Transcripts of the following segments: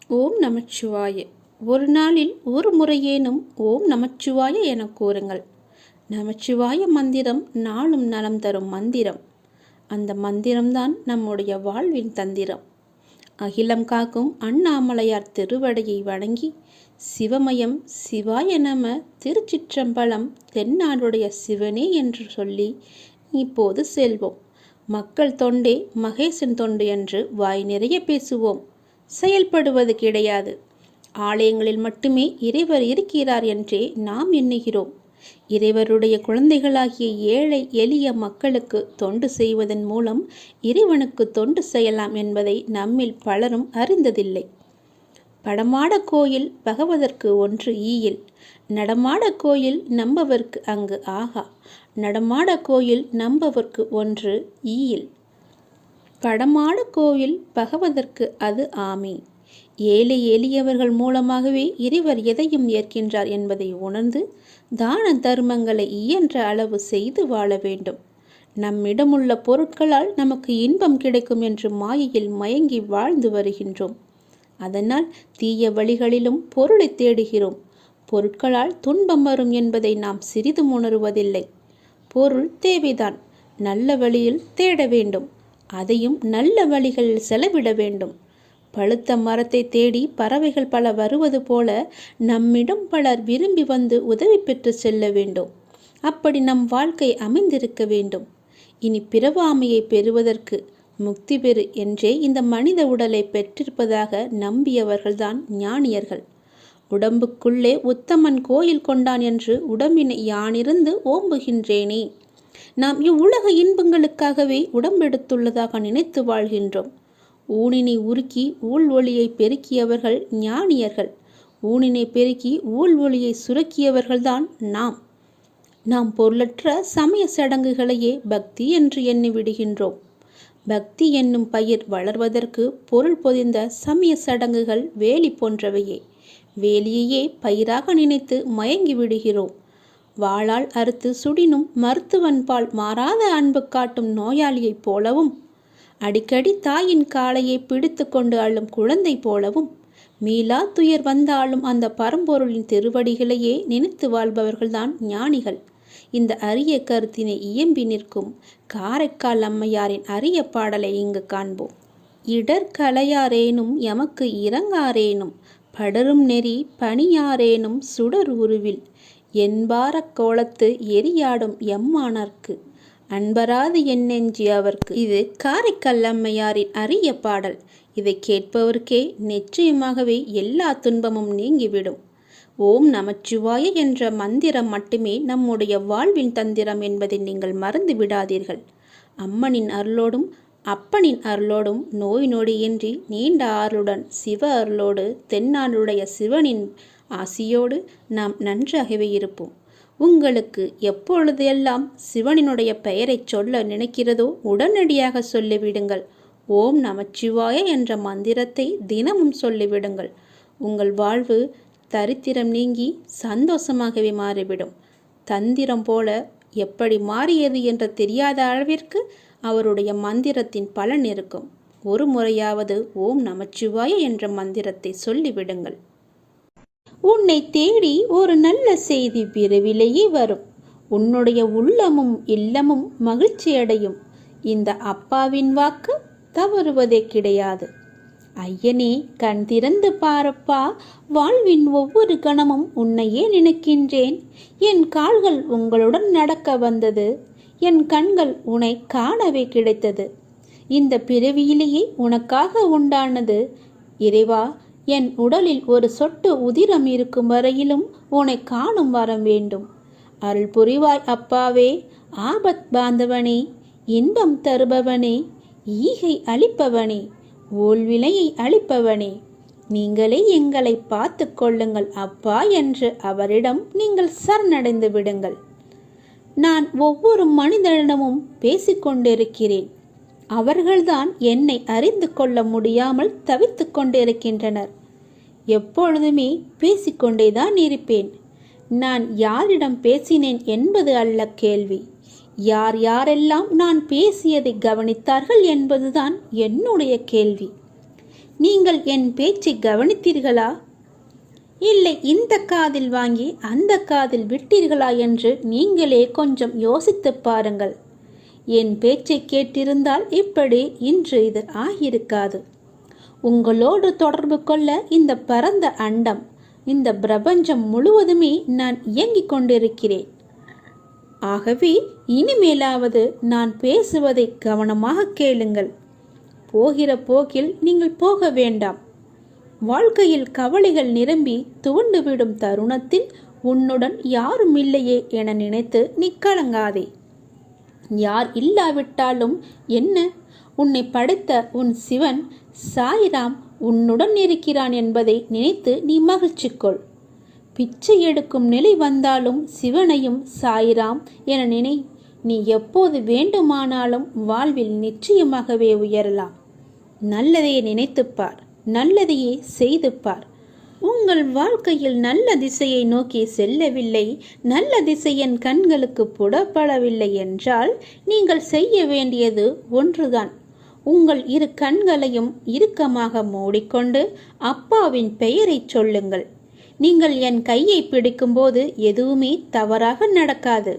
ஓம் நமச்சிவாய. ஒரு நாளில் ஒரு முறையேனும் ஓம் நமச்சிவாய என கூறுங்கள். நமச்சிவாய மந்திரம் நாளும் நலம் தரும் மந்திரம். அந்த மந்திரம்தான் நம்முடைய வாழ்வின் தந்திரம். அகிலம் காக்கும் அண்ணாமலையார் திருவடியை வணங்கி சிவமயம் சிவாய நம திருச்சிற்றம்பலம் தென்னாடுடைய சிவனே என்று சொல்லி இப்போது செல்வோம். மக்கள் தொண்டே மகேசன் தொண்டு என்று வாய் நிறைய பேசுவோம், செயல்படுவது கிடையாது. ஆலயங்களில் மட்டுமே இறைவர் இருக்கிறார் என்றே நாம் எண்ணுகிறோம். இறைவருடைய குழந்தைகளாகிய ஏழை எளிய மக்களுக்கு தொண்டு செய்வதன் மூலம் இறைவனுக்கு தொண்டு செய்யலாம் என்பதை நம்மில் பலரும் அறிந்ததில்லை. படமாட கோயில் பகவதற்கு ஒன்று ஈயில், நடமாட கோயில் நம்பவர்க்கு அங்கு ஆகா. நடமாட கோயில் நம்பவர்க்கு ஒன்று ஈயில், படமாட கோவில் பகவதற்கு அது ஆமே. ஏழை எளியவர்கள் மூலமாகவே இறைவர் எதையும் ஏற்கின்றார் என்பதை உணர்ந்து தான தர்மங்களை இயன்ற அளவு செய்து வாழ வேண்டும். நம்மிடமுள்ள பொருட்களால் நமக்கு இன்பம் கிடைக்கும் என்று மாயையில் மயங்கி வாழ்ந்து வருகின்றோம். அதனால் தீய வழிகளிலும் பொருளை தேடுகிறோம். பொருட்களால் துன்பம் வரும் என்பதை நாம் சிறிதும் உணருவதில்லை. பொருள் தேவைதான், நல்ல வழியில் தேட வேண்டும். அதையும் நல்ல வழிகளில் செலவிட வேண்டும். பழுத்த மரத்தை தேடி பறவைகள் பல வருவது போல நம்மிடம் பலர் விரும்பி வந்து உதவி பெற்று செல்ல வேண்டும். அப்படி நம் வாழ்க்கை அமைந்திருக்க வேண்டும். இனி பிறவாமையை பெறுவதற்கு முக்தி பெறு என்றே இந்த மனித உடலை பெற்றிருப்பதாக நம்பியவர்கள்தான் ஞானியர்கள். உடம்புக்குள்ளே உத்தமன் கோயில் கொண்டான் என்று உடம்பினை யானிருந்து ஓம்புகின்றேனே. நாம் இவ்வுலக இன்பங்களுக்காகவே உடம்பெடுத்துள்ளதாக நினைத்து வாழ்கின்றோம். ஊனினை உருக்கி ஊழ் ஒளியை பெருக்கியவர்கள் ஞானியர்கள். ஊனினை பெருக்கி ஊழ் ஒளியை சுரக்கியவர்கள்தான் நாம் பொருளற்ற சமய சடங்குகளையே பக்தி என்று எண்ணி விடுகின்றோம். பக்தி என்னும் பயிர் வளர்வதற்கு பொருள் பொதிந்த சமய சடங்குகள் வேலி போன்றவையே. வேலியையே பயிராக நினைத்து மயங்கி விடுகிறோம். வாளால் அறுத்து சுடினும் மருத்துவன்பால் மாறாத அன்பு காட்டும் நோயாளியைப் போலவும், அடிக்கடி தாயின் காலையை பிடித்து கொண்டு அள்ளும் குழந்தை போலவும், மீளா துயர் வந்தாலும் அந்த பரம்பொருளின் திருவடிகளையே நினைத்து வாழ்பவர்கள்தான் ஞானிகள். இந்த அரிய கருத்தினை இயம்பி நிற்கும் காரைக்கால் அம்மையாரின் அரிய பாடலை இங்கு காண்போம். இடர்கலையாரேனும் எமக்கு இறங்காரேனும் படரும் நெறி பணியாரேனும் சுடர் உருவில் என்பார கோலத்து எரியாடும் எம்மானர்க்கு அன்பராது என்னெஞ்சி அவர்க்கு. இது காரைக்கால் அம்மையாரின் அரிய பாடல். இதை கேட்பவருக்கே நிச்சயமாகவே எல்லா துன்பமும் நீங்கிவிடும். ஓம் நமச்சிவாய என்ற மந்திரம் மட்டுமே நம்முடைய வாழ்வின் தந்திரம் என்பதை நீங்கள் மறந்து விடாதீர்கள். அம்மனின் அருளோடும் அப்பனின் அருளோடும் நோய் நொடியின்றி நீண்ட ஆறுடன் சிவ அருளோடு தென்னாடுடைய சிவனின் ஆசியோடு நாம் நன்றாகவே இருப்போம். உங்களுக்கு எப்பொழுதெல்லாம் சிவனினுடைய பெயரை சொல்ல நினைக்கிறதோ உடனடியாக சொல்லிவிடுங்கள். ஓம் நமச்சிவாய என்ற மந்திரத்தை தினமும் சொல்லிவிடுங்கள். உங்கள் வாழ்வு தரித்திரம் நீங்கி சந்தோஷமாகவே மாறிவிடும். தந்திரம் போல எப்படி மாறியது என்று தெரியாத அளவிற்கு அவருடைய மந்திரத்தின் பலன் இருக்கும். ஒரு முறையாவது ஓம் நமச்சிவாய என்ற மந்திரத்தை சொல்லிவிடுங்கள். உன்னை தேடி ஒரு நல்ல செய்தி விரைவிலேயே வரும். உன்னுடைய உள்ளமும் இல்லமும் மகிழ்ச்சியடையும். இந்த அப்பாவின் வாக்கு தவறுவதே கிடையாது. ஐயனே, கண் திறந்து பாரப்பா. வாழ்வின் ஒவ்வொரு கணமும் உன்னையே நினைக்கின்றேன். என் கால்கள் உங்களுடன் நடக்க வந்தது. என் கண்கள் உன்னை காணவே கிடைத்தது. இந்த பிறவியிலேயே உனக்காக உண்டானது. இறைவா, என் உடலில் ஒரு சொட்டு உதிரம் இருக்கும் வரையிலும் உன்னை காணும் வரம் வேண்டும். அருள் புரிவாய் அப்பாவே. ஆபத் பாந்தவனே, இன்பம் தருபவனே, ஈகை அளிப்பவனே, ஓல்விலையை அளிப்பவனே, நீங்களே எங்களை பார்த்து கொள்ளுங்கள் அப்பா என்று அவரிடம் நீங்கள் சரணடைந்து விடுங்கள். நான் ஒவ்வொரு மனிதனிடமும் பேசிக்கொண்டிருக்கிறேன். அவர்கள்தான் என்னை அறிந்து கொள்ள முடியாமல் தவித்து கொண்டிருக்கின்றனர். எப்பொழுதுமே பேசிக்கொண்டேதான் இருப்பேன். நான் யாரிடம் பேசினேன் என்பது அல்ல கேள்வி. யார் யாரெல்லாம் நான் பேசியதை கவனித்தார்கள் என்பதுதான் என்னுடைய கேள்வி. நீங்கள் என் பேச்சை கவனித்தீர்களா? இல்லை, இந்த காதில் வாங்கி அந்த காதில் விட்டீர்களா என்று நீங்களே கொஞ்சம் யோசித்துப் பாருங்கள். என் பேச்சை கேட்டிருந்தால் இப்படி இன்று இது ஆகியிருக்காது. உங்களோடு தொடர்பு கொள்ள இந்த பரந்த அண்டம், இந்த பிரபஞ்சம் முழுவதுமே நான் இயங்கிக் கொண்டிருக்கிறேன். ஆகவே இனிமேலாவது நான் பேசுவதை கவனமாக கேளுங்கள். போகிற போக்கில் நீங்கள் போக வேண்டாம். வாழ்க்கையில் கவலைகள் நிரம்பி துவண்டுவிடும் தருணத்தில் உன்னுடன் யாரும் இல்லையே என நினைத்து நீ கலங்காதே. யார் இல்லாவிட்டாலும் என்ன, உன்னை படைத்த உன் சிவன் சாய்ராம் உன்னுடன் இருக்கிறான் என்பதை நினைத்து நீ மகிழ்ச்சி கொள். பிச்சை எடுக்கும் நிலை வந்தாலும் சிவனையும் சாய்ராம் என நினை. நீ எப்போது வேண்டுமானாலும் வாழ்வில் நிச்சயமாகவே உயரலாம். நல்லதையே நினைத்துப்பார், நல்லதையே செய்து பார். உங்கள் வாழ்க்கையில் நல்ல திசையை நோக்கி செல்லவில்லை, நல்ல திசை என் கண்களுக்கு புலப்படவில்லை என்றால் நீங்கள் செய்ய வேண்டியது ஒன்றுதான். உங்கள் இரு கண்களையும் இறுக்கமாக மூடிக்கொண்டு அப்பாவின் பெயரை சொல்லுங்கள். நீங்கள் என் கையை பிடிக்கும்போது எதுவுமே தவறாக நடக்காது.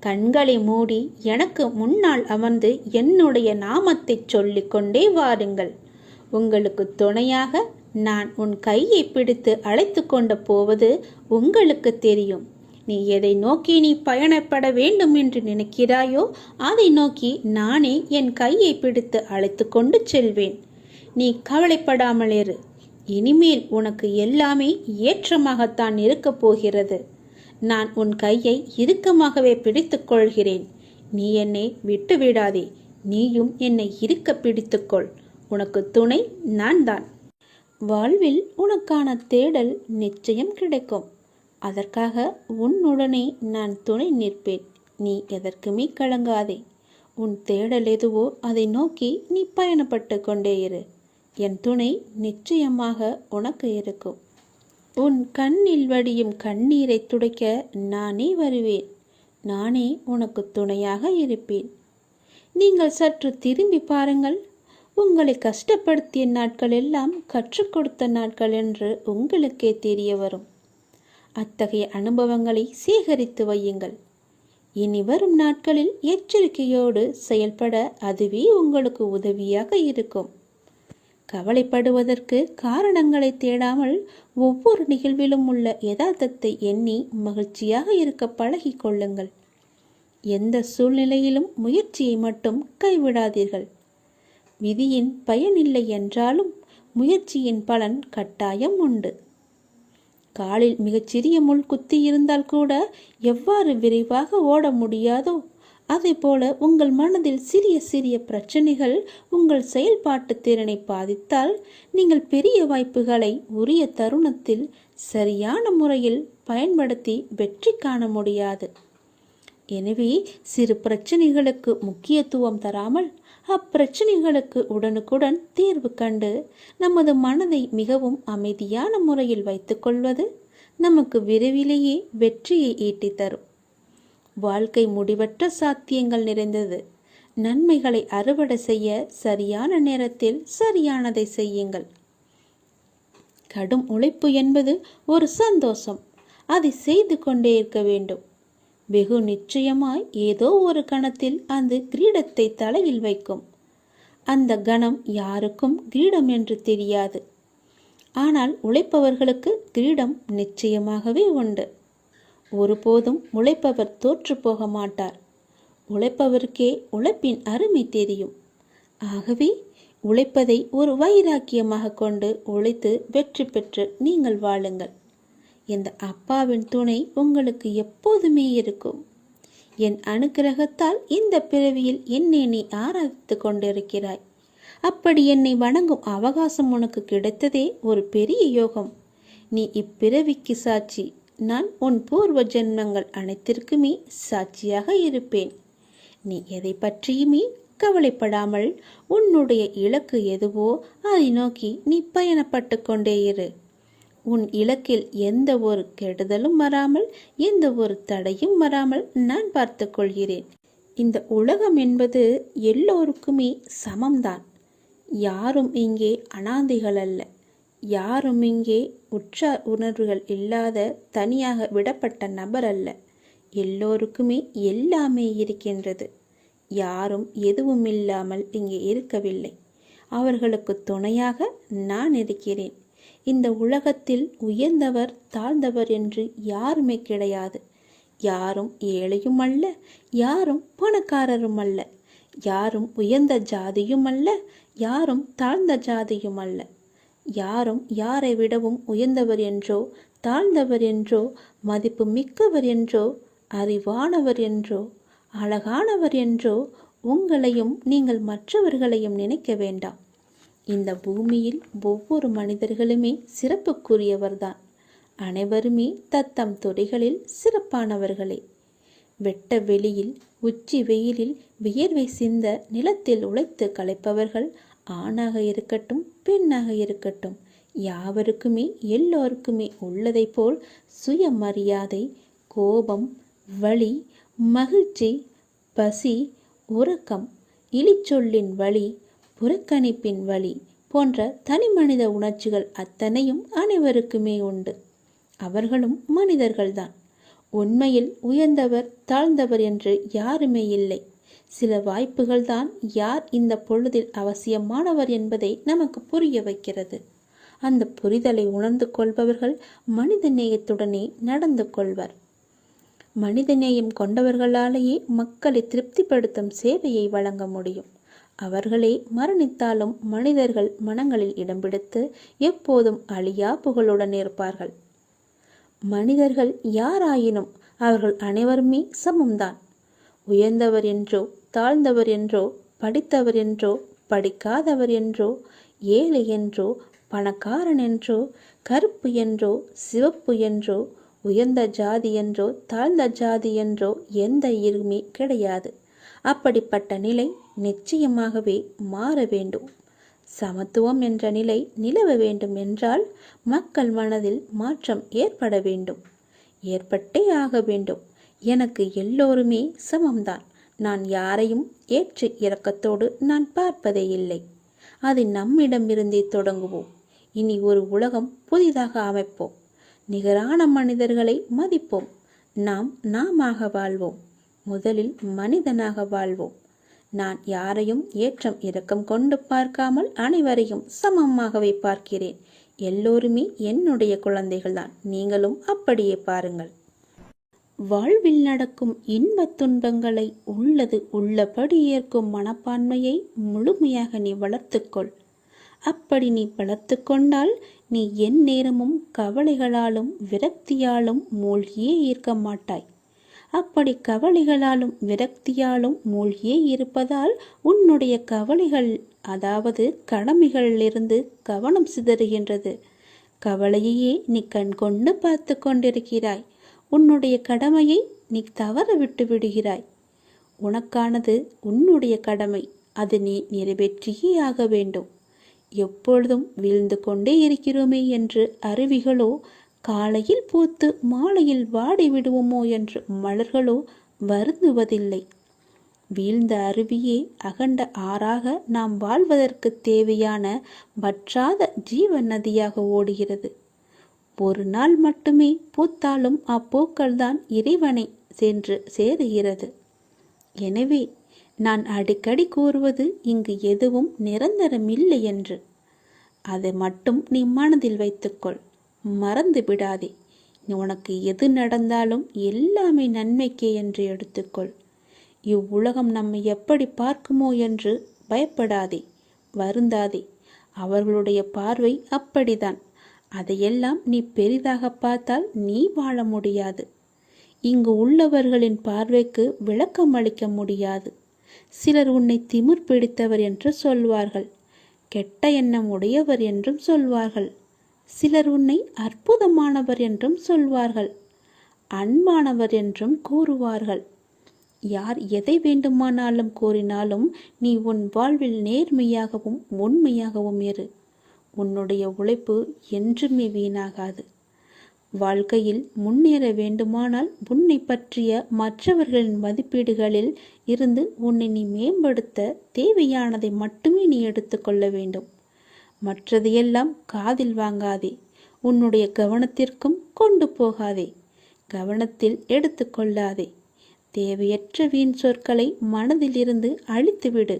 கண்களை மூடி எனக்கு முன்னால் அமர்ந்து என்னுடைய நாமத்தை சொல்லிக்கொண்டே வாருங்கள். உங்களுக்கு துணையாக நான் உன் கையை பிடித்து அழைத்து கொண்டு போவது உங்களுக்கு தெரியும். நீ எதை நோக்கி நீ பயணப்பட வேண்டும் என்று நினைக்கிறாயோ அதை நோக்கி நானே என் கையை பிடித்து அழைத்து கொண்டு செல்வேன். நீ கவலைப்படாமல் இரு. இனிமேல் உனக்கு எல்லாமே ஏற்றமாகத்தான் இருக்கப் போகிறது. நான் உன் கையை இறுக்கமாகவே பிடித்துக் கொள்கிறேன். நீ என்னை விட்டுவிடாதே. நீயும் என்னை இறுக்க பிடித்துக்கொள். உனக்கு துணை நான் தான். வாழ்வில் உனக்கான தேடல் நிச்சயம் கிடைக்கும். அதற்காக உன்னுடனே நான் துணை நிற்பேன். நீ எதற்குமே கலங்காதே. உன் தேடல் எதுவோ அதை நோக்கி நீ பயணப்பட்டு கொண்டே இரு. என் துணை நிச்சயமாக உனக்கு இருக்கும். உன் கண்ணில் வடியும் கண்ணீரை துடைக்க நானே வருவேன். நானே உனக்கு துணையாக இருப்பேன். நீங்கள் சற்று திரும்பி பாருங்கள். உங்களை கஷ்டப்படுத்திய நாட்கள் எல்லாம் கற்றுக் கொடுத்த நாட்கள் என்று உங்களுக்கே தெரிய வரும். அத்தகைய அனுபவங்களை சேகரித்து வையுங்கள். இனி வரும் நாட்களில் எச்சரிக்கையோடு செயல்பட அதுவே உங்களுக்கு உதவியாக இருக்கும். கவலைப்படுவதற்கு காரணங்களை தேடாமல் ஒவ்வொரு நிகழ்விலும் உள்ள யதார்த்தத்தை எண்ணி மகிழ்ச்சியாக இருக்க பழகி கொள்ளுங்கள். எந்த சூழ்நிலையிலும் முயற்சியை மட்டும் கைவிடாதீர்கள். விதியின் பயனில்லை என்றாலும் முயற்சியின் பலன் கட்டாயம் உண்டு. காலில் மிகச்சிறிய முள் குத்தி இருந்தால் கூட எவ்வாறு விரைவாக ஓட முடியாதோ அதே போல உங்கள் மனதில் சிறிய சிறிய பிரச்சனைகள் உங்கள் செயல்பாட்டு திறனை பாதித்தால் நீங்கள் பெரிய வாய்ப்புகளை உரிய தருணத்தில் சரியான முறையில் பயன்படுத்தி வெற்றி காண முடியாது. எனவே சிறு பிரச்சனைகளுக்கு முக்கியத்துவம் தராமல் அப்பிரச்சனைகளுக்கு உடனுக்குடன் தீர்வு கண்டு நமது மனதை மிகவும் அமைதியான முறையில் வைத்துக்கொள்வது நமக்கு விரைவிலேயே வெற்றியை ஈட்டித் தரும். வாழ்க்கை முடிவற்ற சாத்தியங்கள் நிறைந்தது. நன்மைகளை அறுவடை செய்ய சரியான நேரத்தில் சரியானதை செய்யுங்கள். கடும் உழைப்பு என்பது ஒரு சந்தோஷம். அதை செய்து கொண்டே இருக்க வேண்டும். வெகு நிச்சயமாய் ஏதோ ஒரு கணத்தில் அந்த கிரீடத்தை தலையில் வைக்கும். அந்த கணம் யாருக்கும் கிரீடம் என்று தெரியாது. ஆனால் உழைப்பவர்களுக்கு கிரீடம் நிச்சயமாகவே உண்டு. ஒருபோதும் உழைப்பவர் தோற்று போக மாட்டார். உழைப்பவருக்கே உழைப்பின் அருமை தெரியும். ஆகவே உழைப்பதை ஒரு வைராக்கியமாக கொண்டு உழைத்து வெற்றி பெற்று நீங்கள் வாழுங்கள். இந்த அப்பாவின் துணை உங்களுக்கு எப்போதுமே இருக்கும். என் அனுக்கிரகத்தால் இந்த பிறவியில் என்னை நீ ஆராதித்து கொண்டிருக்கிறாய். அப்படி என்னை வணங்கும் அவகாசம் உனக்கு கிடைத்ததே ஒரு பெரிய யோகம். நீ இப்பிறவிக்கு சாட்சி. நான் உன் பூர்வ ஜென்மங்கள் அனைத்திற்குமே சாட்சியாக இருப்பேன். நீ எதை பற்றியுமே கவலைப்படாமல் உன்னுடைய இலக்கு எதுவோ அதை நோக்கி நீ பயணப்பட்டு கொண்டே இரு. உன் இலக்கில் எந்த ஒரு கெடுதலும் வராமல் எந்த ஒரு தடையும் வராமல் நான் பார்த்து கொள்கிறேன். இந்த உலகம் என்பது எல்லோருக்குமே சமம்தான். யாரும் இங்கே அனாதைகள் அல்ல. யாரும் இங்கே உற்றார் உணர்வுகள் இல்லாத தனியாக விடப்பட்ட நபர் அல்ல. எல்லோருக்குமே எல்லாமே இருக்கின்றது. யாரும் எதுவும் இல்லாமல் இங்கே இருக்கவில்லை. அவர்களுக்கு துணையாக நான் இருக்கிறேன். இந்த உலகத்தில் உயர்ந்தவர் தாழ்ந்தவர் என்று யாருமே கிடையாது. யாரும் ஏழையும் அல்ல, யாரும் பணக்காரரும் அல்ல. யாரும் உயர்ந்த ஜாதியும் அல்ல, யாரும் தாழ்ந்த ஜாதியும் அல்ல. யாரும் யாரை விடவும் உயர்ந்தவர் என்றோ தாழ்ந்தவர் என்றோ மதிப்பு மிக்கவர் என்றோ அறிவானவர் என்றோ அழகானவர் என்றோ உங்களையும் நீங்கள் மற்றவர்களையும் நினைக்க வேண்டாம். இந்த பூமியில் ஒவ்வொரு மனிதர்களுமே சிறப்புக்குரியவர்தான். அனைவருமே தத்தம் துறைகளில் சிறப்பானவர்களே. வெட்ட வெளியில் உச்சி வெயிலில் வியர்வை சிந்த நிலத்தில் உழைத்து களைப்பவர்கள் ஆணாக இருக்கட்டும் பெண்ணாக இருக்கட்டும், யாவருக்குமே எல்லோருக்குமே உள்ளதை போல் சுயமரியாதை, கோபம், வலி, மகிழ்ச்சி, பசி, உறக்கம், இழிச்சொல்லின் வலி, புறக்கணிப்பின் வலி போன்ற தனி மனித உணர்ச்சிகள் அத்தனையும் அனைவருக்குமே உண்டு. அவர்களும் மனிதர்கள்தான். உண்மையில் உயர்ந்தவர் தாழ்ந்தவர் என்று யாருமே இல்லை. சில வாய்ப்புகள்தான் யார் இந்த பொழுதில் அவசியமானவர் என்பதை நமக்கு புரிய வைக்கிறது. அந்த புரிதலை உணர்ந்து கொள்பவர்கள் மனித நேயத்துடனே நடந்து கொள்வர். மனிதநேயம் கொண்டவர்களாலேயே மக்களை திருப்திப்படுத்தும் சேவையை வழங்க முடியும். அவர்களே மரணித்தாலும் மனிதர்கள் மனங்களில் இடம் பிடித்து எப்போதும் அழியா புகழுடன் இருப்பார்கள். மனிதர்கள் யாராயினும் அவர்கள் அனைவருமே சமம்தான். உயர்ந்தவர் என்றோ தாழ்ந்தவர் என்றோ படித்தவர் என்றோ படிக்காதவர் என்றோ ஏழை என்றோ பணக்காரன் என்றோ கருப்பு என்றோ சிவப்பு என்றோ உயர்ந்த ஜாதி என்றோ தாழ்ந்த ஜாதி என்றோ எந்த இருமே கிடையாது. அப்படிப்பட்ட நிலை நிச்சயமாகவே மாற வேண்டும். சமத்துவம் என்ற நிலை நிலவ வேண்டும் என்றால் மக்கள் மனதில் மாற்றம் ஏற்பட வேண்டும். ஏற்பட்டே ஆக வேண்டும். எனக்கு எல்லோருமே சமம்தான். நான் யாரையும் ஏற்று இரக்கத்தோடு நான் பார்ப்பதே இல்லை. அது நம்மிடமிருந்தே தொடங்குவோம். இனி ஒரு உலகம் புதிதாக அமைப்போம். நிகரான மனிதர்களை மதிப்போம். நாமாக வாழ்வோம். முதலில் மனிதனாக வாழ்வோம். நான் யாரையும் ஏற்றம் இரக்கம் கொண்டு பார்க்காமல் அனைவரையும் சமமாகவே பார்க்கிறேன். எல்லோருமே என்னுடைய குழந்தைகள்தான். நீங்களும் அப்படியே பாருங்கள். வாழ்வில் நடக்கும் இன்பத் துன்பங்களை உள்ளது உள்ளபடி ஏற்கும் மனப்பான்மையை முழுமையாக நீ வளர்த்துக்கொள். அப்படி நீ வளர்த்து கொண்டால் நீ என் நேரமும் கவலைகளாலும் விரக்தியாலும் மூழ்கியே இருக்க மாட்டாய். அப்படி கவலைகளாலும் விரக்தியாலும் மூழ்கியே இருப்பதால் உன்னுடைய கவலைகள், அதாவது கடமைகளிலிருந்து கவனம் சிதறுகின்றது. கவலையையே நீ கண் கொண்டு பார்த்து கொண்டிருக்கிறாய். உன்னுடைய கடமையை நீ தவற விட்டு விடுகிறாய். உனக்கானது உன்னுடைய கடமை. அது நீ நிறைவேற்றியே ஆக வேண்டும். எப்பொழுதும் வீழ்ந்து கொண்டே இருக்கிறோமே என்று அருவிகளோ, காலையில் பூத்து மாலையில் வாடி விடுவோமோ என்று மலர்களோ வருந்துவதில்லை. வீழ்ந்த அருவியே அகண்ட ஆறாக நாம் வாழ்வதற்கு தேவையான வற்றாத ஜீவ நதியாக ஓடுகிறது. ஒரு நாள் மட்டுமே பூத்தாலும் அப்பூக்கள்தான் இறைவனை சென்று சேருகிறது. எனவே நான் அடிக்கடி கூறுவது இங்கு எதுவும் நிரந்தரமில்லை என்று. அதை மட்டும் நீ மனதில் வைத்துக்கொள். மறந்து விடாதே. உனக்கு எது நடந்தாலும் எல்லாமே நன்மைக்கே என்று எடுத்துக்கொள். இவ்வுலகம் நம்மை எப்படி பார்க்குமோ என்று பயப்படாதே, வருந்தாதே. அவர்களுடைய பார்வை அப்படிதான். அதையெல்லாம் நீ பெரிதாக பார்த்தால் நீ வாழ முடியாது. இங்கு உள்ளவர்களின் பார்வைக்கு விளக்கம் அளிக்க முடியாது. சிலர் உன்னை திமிர் பிடித்தவர் என்று சொல்வார்கள். கெட்ட எண்ணம் உடையவர் என்றும் சொல்வார்கள். சிலர் உன்னை அற்புதமானவர் என்றும் சொல்வார்கள். அன்பானவர் என்றும் கூறுவார்கள். யார் எதை வேண்டுமானாலும் கூறினாலும் நீ உன் வாழ்வில் நேர்மையாகவும் உண்மையாகவும் இரு. உன்னுடைய உழைப்பு என்றுமே வீணாகாது. வாழ்க்கையில் முன்னேற வேண்டுமானால் உன்னை பற்றிய மற்றவர்களின் மதிப்பீடுகளில் இருந்து உன்னை நீ மேம்படுத்த தேவையானதை மட்டுமே நீ எடுத்துக்கொள்ள வேண்டும். மற்றதையெல்லாம் காதில் வாங்காதே, உன்னுடைய கவனத்திற்கும் கொண்டு போகாதே, கவனத்தில் எடுத்துக்கொள்ளாதே. தேவையற்ற வீண் சொற்களை மனதிலிருந்து அழித்துவிடு.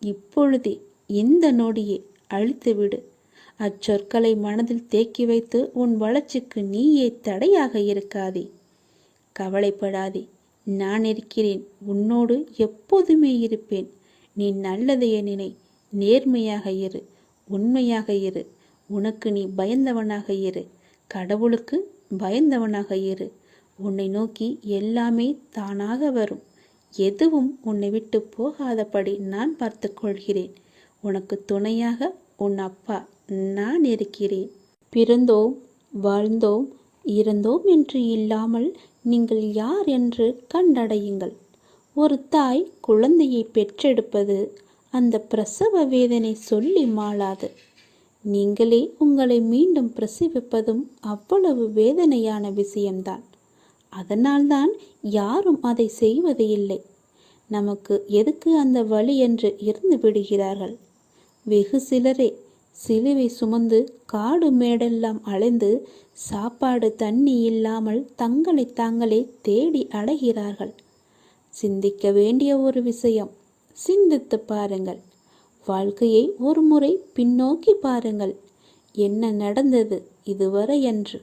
இப்பொழுதே, இந்த நொடியே அழித்துவிடு. அச்சொற்களை மனதில் தேக்கி வைத்து உன் வளர்ச்சிக்கு நீயே தடையாக இருக்காதே. கவலைப்படாதே, நான் இருக்கிறேன், உன்னோடு எப்போதுமே இருப்பேன். நீ நல்லதையே நினை, நேர்மையாக இரு, உண்மையாக இரு. உனக்கு நீ பயந்தவனாக இரு, கடவுளுக்கு பயந்தவனாக இரு. உன்னை நோக்கி எல்லாமே தானாக வரும். எதுவும் உன்னை விட்டு போகாதபடி நான் பார்த்து கொள்கிறேன். உனக்கு துணையாக உன் அப்பா நான் இருக்கிறேன். பிறந்தோம், வாழ்ந்தோம், இறந்தோம் என்று இல்லாமல் நீங்கள் யார் என்று கண்டடையுங்கள். ஒரு தாய் குழந்தையை பெற்றெடுப்பது அந்த பிரசவ வேதனை சொல்லி மாளாது. நீங்களே உங்களை மீண்டும் பிரசவிப்பதும் அவ்வளவு வேதனையான விஷயம்தான். அதனால்தான் யாரும் அதை செய்வது இல்லை. நமக்கு எதுக்கு அந்த வலி என்று இருந்து விடுகிறார்கள். வெகு சிலரே சிலுவை சுமந்து காடு மேடெல்லாம் அலைந்து சாப்பாடு தண்ணி இல்லாமல் தங்களை தாங்களே தேடி அடைகிறார்கள். சிந்திக்க வேண்டிய ஒரு விஷயம். சிந்தித்து பாருங்கள். வாழ்க்கையை ஒரு முறை பின்னோக்கி பாருங்கள். என்ன நடந்தது இதுவரை என்று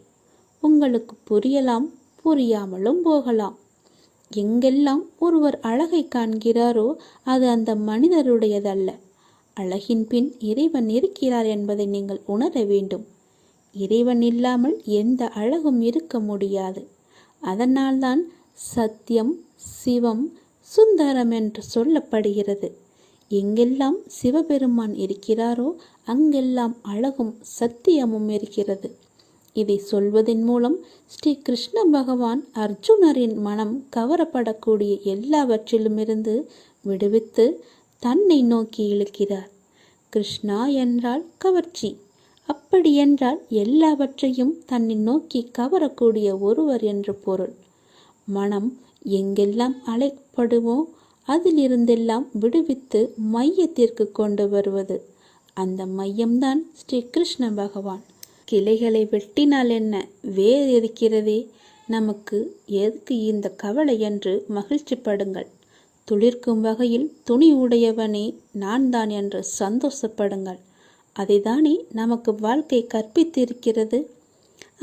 உங்களுக்கு புரியலாம், புரியாமலும் போகலாம். எங்கெல்லாம் ஒருவர் அழகை காண்கிறாரோ அது அந்த மனிதருடையதல்ல. அழகின் பின் இறைவன் இருக்கிறார் என்பதை நீங்கள் உணர வேண்டும். இறைவன் இல்லாமல் எந்த அழகும் இருக்க முடியாது. அதனால்தான் சத்தியம், சிவம், சுந்தரம் என்று சொல்லப்படுகிறது. எங்கெல்லாம் சிவபெருமான் இருக்கிறாரோ அங்கெல்லாம் அழகும் சத்தியமும் இருக்கிறது. இதை சொல்வதன் மூலம் ஸ்ரீ கிருஷ்ண பகவான் அர்ஜுனரின் மனம் கவரப்படக்கூடிய எல்லாவற்றிலுமிருந்து விடுவித்து தன்னை நோக்கி இழுக்கிறார். கிருஷ்ணா என்றால் கவர்ச்சி. அப்படி என்றால் எல்லாவற்றையும் தன்னை நோக்கி கவரக்கூடிய ஒருவர் என்று பொருள். மனம் எங்கெல்லாம் அலைப்படுமோ அதிலிருந்தெல்லாம் விடுவித்து மையத்திற்கு கொண்டு வருவது. அந்த மையம்தான் ஸ்ரீ கிருஷ்ண பகவான். கிளைகளை வெட்டினால் என்ன, வேர் இருக்கிறதே, நமக்கு எதுக்கு இந்த கவலை என்று மகிழ்ச்சிப்படுங்கள். துளிர்க்கும் வகையில் துணி உடையவனே நான் தான் என்று சந்தோஷப்படுங்கள். அதைதானே நமக்கு வாழ்க்கை கற்பித்திருக்கிறது.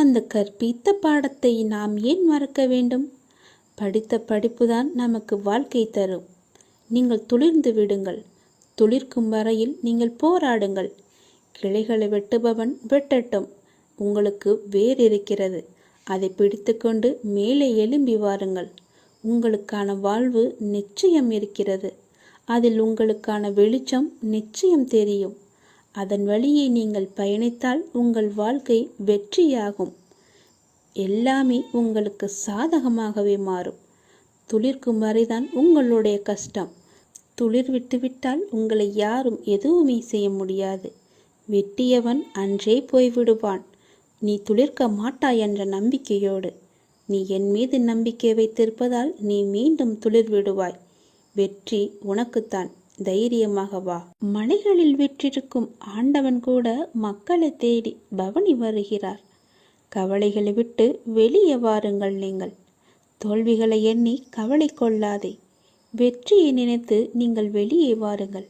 அந்த கற்பித்த பாடத்தை நாம் ஏன் மறக்க வேண்டும்? படித்த படிப்புதான் நமக்கு வாழ்க்கை தரும். நீங்கள் துளிர்ந்து விடுங்கள். துளிர்க்கும் வரையில் நீங்கள் போராடுங்கள். கிளைகளை வெட்டுபவன் வெட்டட்டும். உங்களுக்கு வேர் இருக்கிறது. அதை பிடித்து கொண்டு மேலே எழும்பி வாருங்கள். உங்களுக்கான வாழ்வு நிச்சயம் இருக்கிறது. அதில் உங்களுக்கான வெளிச்சம் நிச்சயம் தெரியும். அதன் வழியே நீங்கள் பயணித்தால் உங்கள் வாழ்க்கை வெற்றியாகும். எல்லாமே உங்களுக்கு சாதகமாகவே மாறும். துளிர்க்கும் வரைதான் உங்களுடைய கஷ்டம். துளிர் விட்டுவிட்டால் உங்களை யாரும் எதுவுமே செய்ய முடியாது. வெட்டியவன் அன்றே போய்விடுவான். நீ துளிர்க்க மாட்டாய் என்ற நம்பிக்கையோடு. நீ என் மீது நம்பிக்கை வைத்திருப்பதால் நீ மீண்டும் துளிர் விடுவாய். வெற்றி உனக்குத்தான். தைரியமாக வா. மலைகளில் விற்றிருக்கும் ஆண்டவன் கூட மக்களை தேடி பவனி வருகிறார். கவலைகளை விட்டு வெளியே வாருங்கள். நீங்கள் தோல்விகளை எண்ணி கவலை கொள்ளாதே. வெற்றியை நினைத்து நீங்கள் வெளியே வாருங்கள்.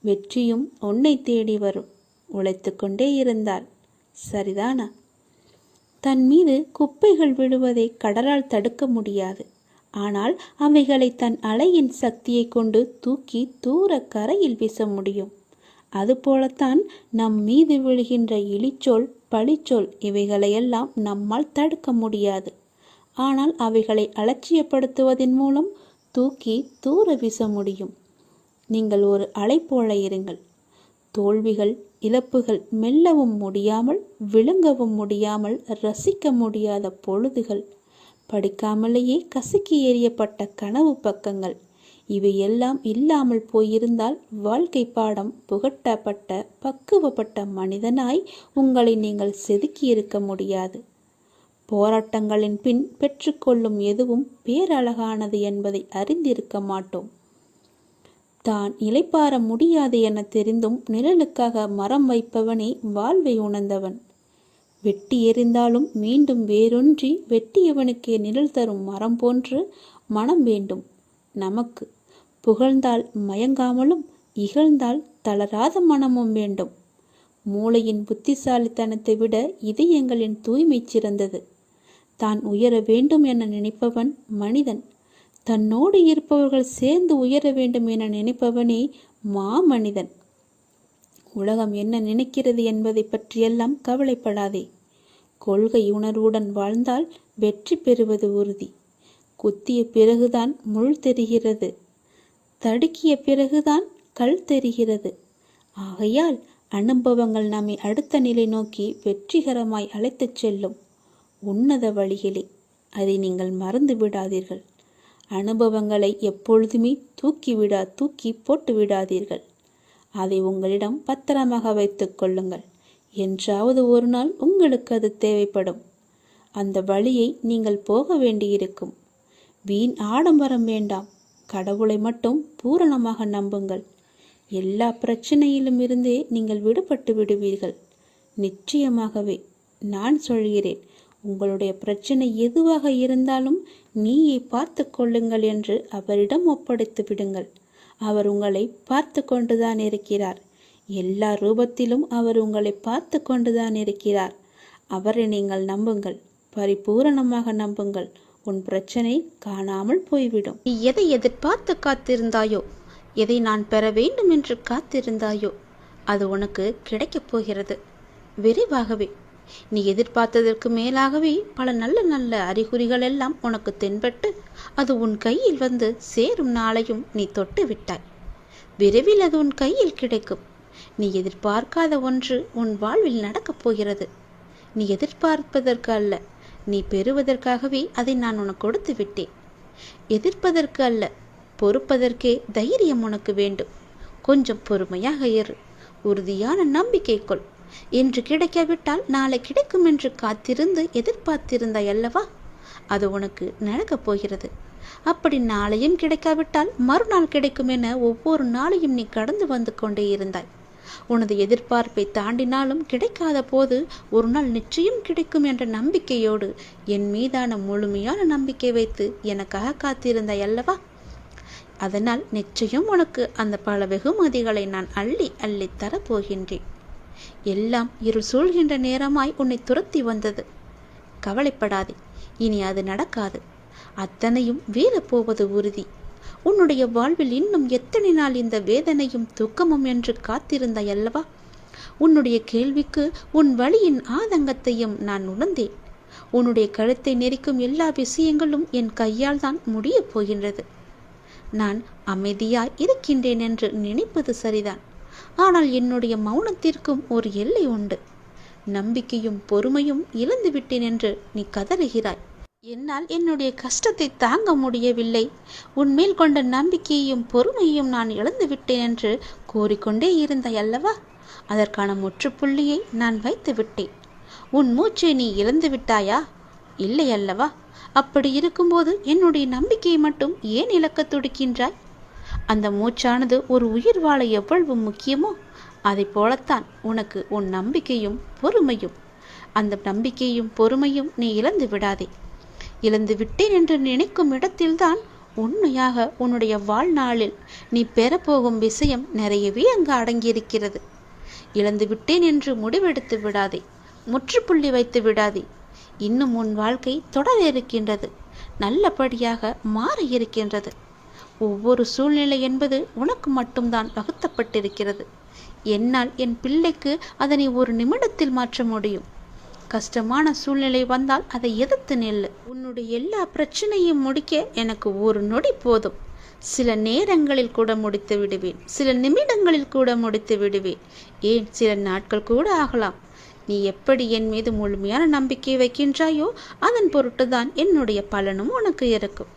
வெற்றியும் உன்னை தேடி வரும். உழைத்து கொண்டே இருந்தால் சரிதானா? தன் மீது குப்பைகள் விழுவதை கடலால் தடுக்க முடியாது. ஆனால் அவைகளை தன் அலையின் சக்தியை கொண்டு தூக்கி தூர கரையில் வீச முடியும். அதுபோலத்தான் நம் மீது விழுகின்ற இழிச்சொல், பழிச்சொல் இவைகளையெல்லாம் நம்மால் தடுக்க முடியாது. ஆனால் அவைகளை அலட்சியப்படுத்துவதன் மூலம் தூக்கி தூர வீச முடியும். நீங்கள் ஒரு அலை போல இருங்கள். தோல்விகள், இழப்புகள் மெல்லவும் முடியாமல், விழுங்கவும் முடியாமல், ரசிக்க முடியாத பொழுதுகள், படிக்காமலேயே கசக்கி எறியப்பட்ட கனவு பக்கங்கள், இவையெல்லாம் இல்லாமல் போயிருந்தால் வாழ்க்கை பாடம் புகட்டப்பட்ட பக்குவப்பட்ட மனிதனாய் உங்களை நீங்கள் செதுக்கியிருக்க முடியாது. போராட்டங்களின் பின் பெற்றுக்கொள்ளும் எதுவும் பேரழகானது என்பதை அறிந்திருக்க மாட்டோம். தான் இளைப்பாற முடியாது என தெரிந்தும் நிழலுக்காக மரம் வைப்பவனே வாழ்வை உணர்ந்தவன். வெட்டி எறிந்தாலும் மீண்டும் வேரொன்றி வெட்டியவனுக்கே நிழல் தரும் மரம் போன்று மனம் வேண்டும் நமக்கு. புகழ்ந்தால் மயங்காமலும் இகழ்ந்தால் தளராத மனமும் வேண்டும். மூளையின் புத்திசாலித்தனத்தை விட இதயங்களின் தூய்மை சிறந்தது. தான் உயர வேண்டும் என நினைப்பவன் மனிதன். தன்னோடு இருப்பவர்கள் சேர்ந்து உயர வேண்டும் என நினைப்பவனே மாமனிதன். உலகம் என்ன நினைக்கிறது என்பதை பற்றியெல்லாம் கவலைப்படாதே. கொள்கை உணர்வுடன் வாழ்ந்தால் வெற்றி பெறுவது உறுதி. குத்திய பிறகுதான் முள் தெரிகிறது, தடுக்கிய பிறகுதான் கல் தெரிகிறது. ஆகையால் அனுபவங்கள் நம்மை அடுத்த நிலை நோக்கி வெற்றிகரமாய் அழைத்துச் செல்லும் உன்னத வழிகளே. அதை நீங்கள் மறந்து விடாதீர்கள். அனுபவங்களை எப்பொழுதுமே தூக்கி போட்டு விடாதீர்கள். அதை உங்களிடம் பத்திரமாக வைத்துக் கொள்ளுங்கள். என்றாவது ஒரு நாள் உங்களுக்கு அது தேவைப்படும். அந்த வழியை நீங்கள் போக வேண்டியிருக்கும். வீண் ஆடம்பரம் வேண்டாம். கடவுளை மட்டும் பூரணமாக நம்புங்கள். எல்லா பிரச்சனையிலும் இருந்தே நீங்கள் விடுபட்டு விடுவீர்கள். நிச்சயமாகவே நான் சொல்கிறேன். உங்களுடைய பிரச்சனை எதுவாக இருந்தாலும் நீயை பார்த்து கொள்ளுங்கள் என்று அவரிடம் ஒப்படைத்து விடுங்கள். அவர் உங்களை பார்த்து கொண்டுதான் இருக்கிறார். எல்லா ரூபத்திலும் அவர் உங்களை பார்த்து கொண்டுதான் இருக்கிறார். அவரை நீங்கள் நம்புங்கள், பரிபூரணமாக நம்புங்கள். உன் பிரச்சனை காணாமல் போய்விடும். நீ எதை எதிர்பார்த்து காத்திருந்தாயோ, எதை நான் பெற வேண்டும் என்று காத்திருந்தாயோ, அது உனக்கு கிடைக்கப் போகிறது விரைவாகவே. நீ எதிர்பார்த்ததற்கு மேலாகவே பல நல்ல நல்ல அறிகுறிகள் எல்லாம் உனக்கு தென்பட்டு அது உன் கையில் வந்து சேரும் நாளையும் நீ தொட்டு விட்டாய். விரைவில் அது உன் கையில் கிடைக்கும். நீ எதிர்பார்க்காத ஒன்று உன் வாழ்வில் நடக்கப் போகிறது. நீ எதிர்பார்ப்பதற்கு அல்ல, நீ பெறுவதற்காகவே அதை நான் உனக்கு கொடுத்து விட்டேன். எதிர்ப்பதற்கு அல்ல, பொறுப்பதற்கே தைரியம் உனக்கு வேண்டும். கொஞ்சம் பொறுமையாக இரு. உறுதியான நம்பிக்கை கொள். இன்று கிடைக்காவிட்டால் நாளை கிடைக்கும் என்று காத்திருந்து எதிர்பார்த்திருந்தாய் அல்லவா? அது உனக்கு நடக்கப் போகிறது. அப்படி நாளையும் கிடைக்காவிட்டால் மறுநாள் கிடைக்கும் என ஒவ்வொரு நாளையும் நீ கடந்து வந்து கொண்டே இருந்தாய். உனது எதிர்பார்ப்பை தாண்டினாலும் கிடைக்காத போது ஒரு நாள் நிச்சயம் கிடைக்கும் என்ற நம்பிக்கையோடு என் மீதான முழுமையான நம்பிக்கை வைத்து எனக்காக காத்திருந்தாய் அல்லவா? அதனால் நிச்சயம் உனக்கு அந்த பல வெகுமதிகளை நான் அள்ளி அள்ளி தரப்போகின்றேன். எல்லாம் இருள் சூழ்கின்ற நேரமாய் உன்னை துரத்தி வந்தது. கவலைப்படாதே, இனி அது நடக்காது. அத்தனையும் வீழப்போவது உறுதி. உன்னுடைய வாழ்வில் இன்னும் எத்தனை நாள் இந்த வேதனையும் துக்கமும் என்று காத்திருந்தாய் அல்லவா? உன்னுடைய கேள்விக்கு உன் வழியின் ஆதங்கத்தையும் நான் உணர்ந்தேன். உன்னுடைய கழுத்தை நெரிக்கும் எல்லா விஷயங்களும் என் கையால் தான் முடியப் போகின்றது. நான் அமைதியாய் இருக்கின்றேன் என்று நினைப்பது சரிதான். ஆனால் என்னுடைய மௌனத்திற்கும் ஒரு எல்லை உண்டு. நம்பிக்கையும் பொறுமையும் இழந்து விட்டேன் என்று நீ கதறுகிறாய். என்னால் என்னுடைய கஷ்டத்தை தாங்க முடியவில்லை, உன்மேல் கொண்ட நம்பிக்கையையும் பொறுமையையும் நான் இழந்து விட்டேன் என்று கூறிக்கொண்டே இருந்தாய் அல்லவா? அதற்கான முற்றுப்புள்ளியை நான் வைத்து விட்டேன். உன் மூச்சை நீ இழந்து விட்டாயா? இல்லை அல்லவா? அப்படி இருக்கும்போது என்னுடைய நம்பிக்கையை மட்டும் ஏன் இழக்க துடிக்கின்றாய்? அந்த மூச்சானது ஒரு உயிர் வாழ எவ்வளவு முக்கியமோ அதை போலத்தான் உனக்கு உன் நம்பிக்கையும் பொறுமையும். அந்த நம்பிக்கையும் பொறுமையும் நீ இழந்து விடாதே. இழந்து விட்டேன் என்று நினைக்கும் இடத்தில்தான் உண்மையாக உன்னுடைய வாழ்நாளில் நீ பெறப்போகும் விஷயம் நிறையவே அங்கு அடங்கியிருக்கிறது. இழந்து விட்டேன் என்று முடிவெடுத்து விடாதே, முற்றுப்புள்ளி வைத்து விடாதே. இன்னும் உன் வாழ்க்கை தொடர இருக்கின்றது, நல்லபடியாக மாற இருக்கின்றது. ஒவ்வொரு சூழ்நிலை என்பது உனக்கு மட்டும்தான் வகுத்தப்பட்டிருக்கிறது. என்னால் என் பிள்ளைக்கு அதனை ஒரு நிமிடத்தில் மாற்ற முடியும். கஷ்டமான சூழ்நிலை வந்தால் அதை எதிர்த்து நெல்லு. உன்னுடைய எல்லா பிரச்சனையும் முடிக்க எனக்கு ஒரு நொடி போதும். சில நேரங்களில் கூட முடித்து விடுவேன், சில நிமிடங்களில் கூட முடித்து விடுவேன், ஏன் சில நாட்கள் கூட ஆகலாம். நீ எப்படி என் மீது முழுமையான நம்பிக்கை வைக்கின்றாயோ அதன் பொருட்டுதான் என்னுடைய பலனும் உனக்கு இருக்கும்.